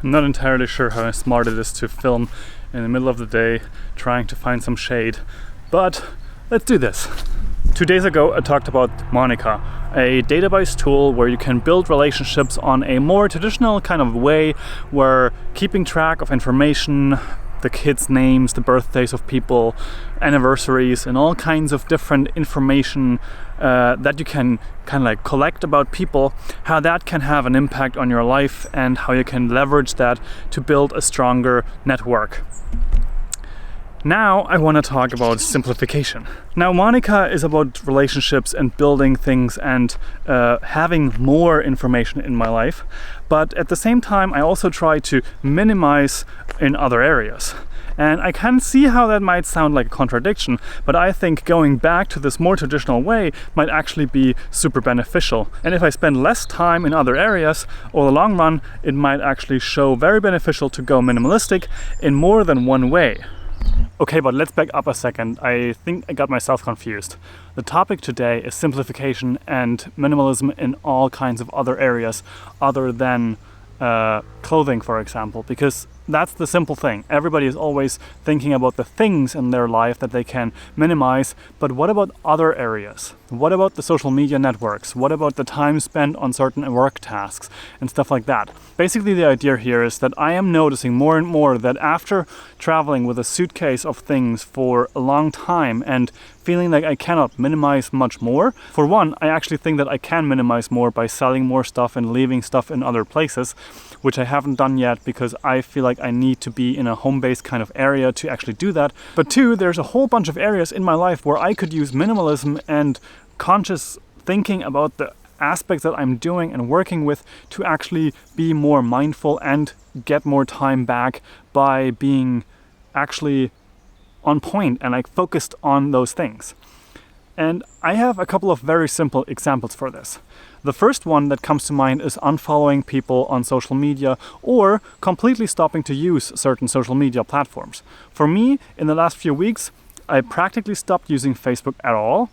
I'm not entirely sure how smart it is to film in the middle of the day trying to find some shade, but let's do this. 2 days ago I talked about Monica, a database tool where you can build relationships on a more traditional kind of way, where keeping track of information, the kids' names, the birthdays of people, anniversaries, and all kinds of different information that you can kind of like collect about people, how that can have an impact on your life and how you can leverage that to build a stronger network. Now I want to talk about simplification. Now Monica is about relationships and building things and having more information in my life, but at the same time I also try to minimize in other areas. And I can see how that might sound like a contradiction, but I think going back to this more traditional way might actually be super beneficial. And if I spend less time in other areas, over the long run, it might actually show very beneficial to go minimalistic in more than one way. Okay, but let's back up a second. I think I got myself confused. The topic today is simplification and minimalism in all kinds of other areas other than clothing, for example, because that's the simple thing. Everybody is always thinking about the things in their life that they can minimize, but what about other areas? What about the social media networks? What about the time spent on certain work tasks and stuff like that? Basically, the idea here is that I am noticing more and more that after traveling with a suitcase of things for a long time and feeling like I cannot minimize much more, for one, I actually think that I can minimize more by selling more stuff and leaving stuff in other places, which I haven't done yet because I feel like I need to be in a home-based kind of area to actually do that. But two, there's a whole bunch of areas in my life where I could use minimalism and conscious thinking about the aspects that I'm doing and working with to actually be more mindful and get more time back by being actually on point and like focused on those things. And I have a couple of very simple examples for this. The first one that comes to mind is unfollowing people on social media or completely stopping to use certain social media platforms. For me, in the last few weeks, I practically stopped using Facebook at all.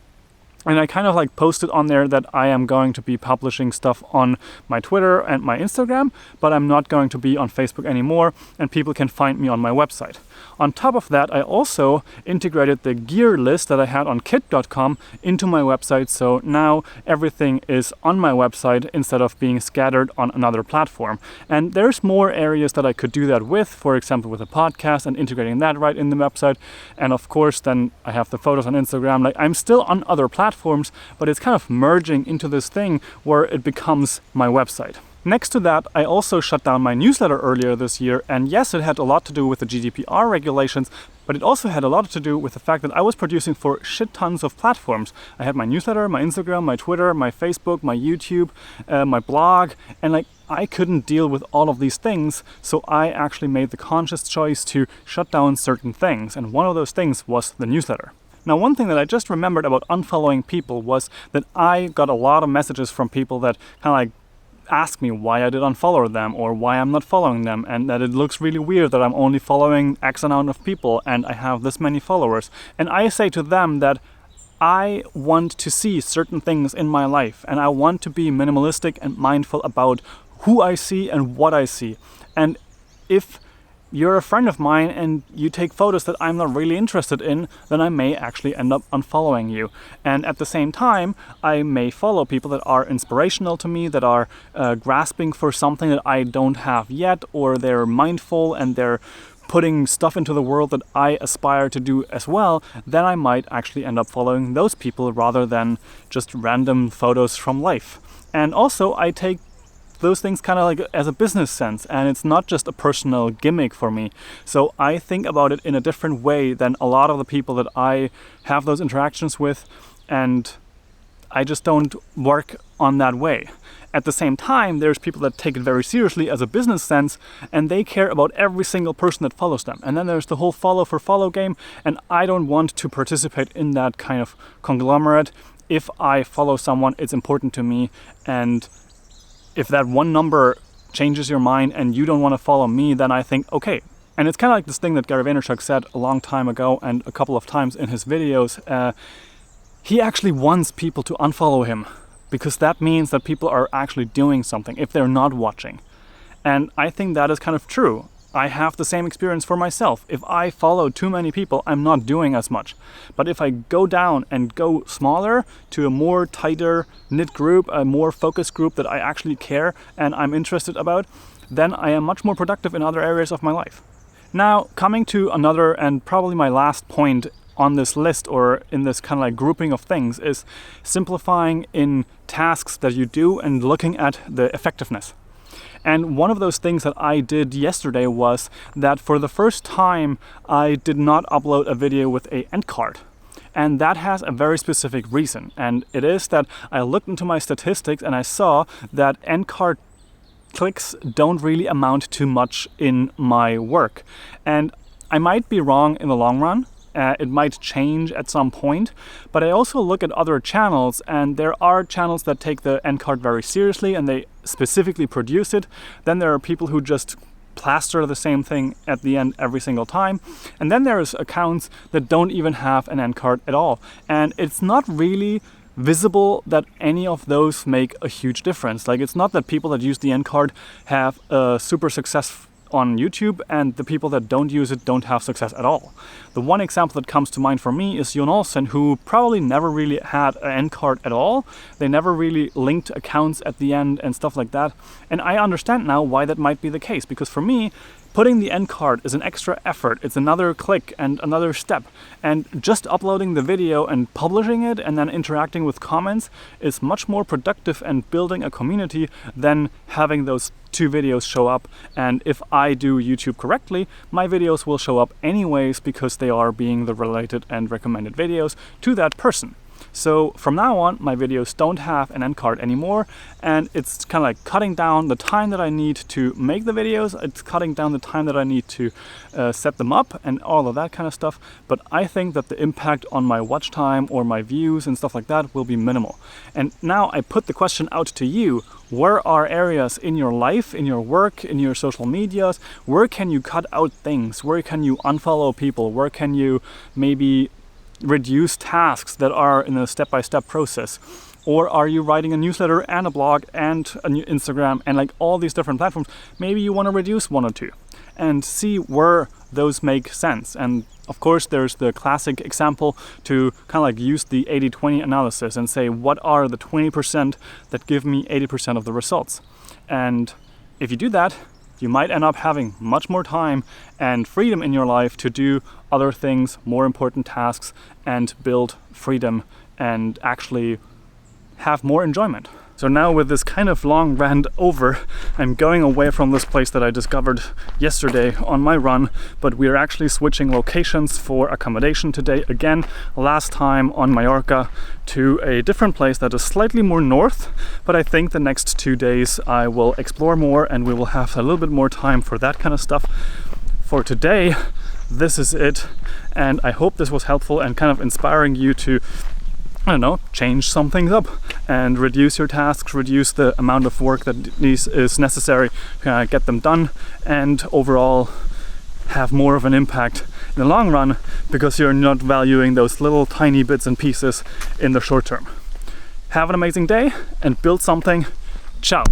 And I kind of like posted on there that I am going to be publishing stuff on my Twitter and my Instagram, but I'm not going to be on Facebook anymore, and people can find me on my website. On top of that, I also integrated the gear list that I had on kit.com into my website, so now everything is on my website instead of being scattered on another platform. And there's more areas that I could do that with, for example with a podcast and integrating that right in the website. And of course then I have the photos on Instagram. Like, I'm still on other platforms, but it's kind of merging into this thing where it becomes my website. Next to that, I also shut down my newsletter earlier this year, and yes, it had a lot to do with the GDPR regulations, but it also had a lot to do with the fact that I was producing for shit tons of platforms. I had my newsletter, my Instagram, my Twitter, my Facebook, my YouTube, my blog, and like I couldn't deal with all of these things, so I actually made the conscious choice to shut down certain things, and one of those things was the newsletter. Now, one thing that I just remembered about unfollowing people was that I got a lot of messages from people that kind of like ask me why I did unfollow them or why I'm not following them, and that it looks really weird that I'm only following X amount of people and I have this many followers. And I say to them that I want to see certain things in my life and I want to be minimalistic and mindful about who I see and what I see. And if you're a friend of mine and you take photos that I'm not really interested in, then I may actually end up unfollowing you. And at the same time, I may follow people that are inspirational to me, that are grasping for something that I don't have yet, or they're mindful and they're putting stuff into the world that I aspire to do as well. Then I might actually end up following those people rather than just random photos from life. And also I take those things kind of like as a business sense, and it's not just a personal gimmick for me. So I think about it in a different way than a lot of the people that I have those interactions with, and I just don't work on that way. At the same time, there's people that take it very seriously as a business sense, and they care about every single person that follows them. And then there's the whole follow for follow game, and I don't want to participate in that kind of conglomerate. If I follow someone, it's important to me, and if that one number changes your mind and you don't want to follow me, then I think, okay. And it's kind of like this thing that Gary Vaynerchuk said a long time ago and a couple of times in his videos. He actually wants people to unfollow him because that means that people are actually doing something if they're not watching. And I think that is kind of true. I have the same experience for myself. If I follow too many people, I'm not doing as much. But if I go down and go smaller to a more tighter knit group, a more focused group that I actually care and I'm interested about, then I am much more productive in other areas of my life. Now, coming to another and probably my last point on this list, or in this kind of like grouping of things, is simplifying in tasks that you do and looking at the effectiveness. And one of those things that I did yesterday was that for the first time I did not upload a video with an end card. And that has a very specific reason. And it is that I looked into my statistics and I saw that end card clicks don't really amount to much in my work. And I might be wrong in the long run. It might change at some point, but I also look at other channels, and there are channels that take the end card very seriously and they specifically produce it. Then there are people who just plaster the same thing at the end every single time. And then there's accounts that don't even have an end card at all. And it's not really visible that any of those make a huge difference. Like, it's not that people that use the end card have a super success on YouTube and the people that don't use it don't have success at all. The one example that comes to mind for me is Jon Olsen, who probably never really had an end card at all. They never really linked accounts at the end and stuff like that. And I understand now why that might be the case, because for me, putting the end card is an extra effort. It's another click and another step. And just uploading the video and publishing it and then interacting with comments is much more productive and building a community than having those two videos show up. And if I do YouTube correctly, my videos will show up anyways because they are being the related and recommended videos to that person. So from now on, my videos don't have an end card anymore, and it's kind of like cutting down the time that I need to make the videos. It's cutting down the time that I need to set them up and all of that kind of stuff. But I think that the impact on my watch time or my views and stuff like that will be minimal. And now I put the question out to you. Where are areas in your life, in your work, in your social medias? Where can you cut out things? Where can you unfollow people? Where can you maybe reduce tasks that are in a step-by-step process? Or are you writing a newsletter and a blog and a new Instagram and like all these different platforms? Maybe you want to reduce one or two and see where those make sense. And of course, there's the classic example to kind of like use the 80-20 analysis and say, what are the 20% that give me 80% of the results? And if you do that, you might end up having much more time and freedom in your life to do other things, more important tasks, and build freedom and actually have more enjoyment. So now, with this kind of long rant over, I'm going away from this place that I discovered yesterday on my run, but we are actually switching locations for accommodation today again, last time on Mallorca, to a different place that is slightly more north, but I think the next 2 days I will explore more and we will have a little bit more time for that kind of stuff. For today, this is it, and I hope this was helpful and kind of inspiring you to, I don't know, change some things up and reduce your tasks, reduce the amount of work that is necessary to get them done, and overall have more of an impact in the long run because you're not valuing those little tiny bits and pieces in the short term. Have an amazing day and build something. Ciao.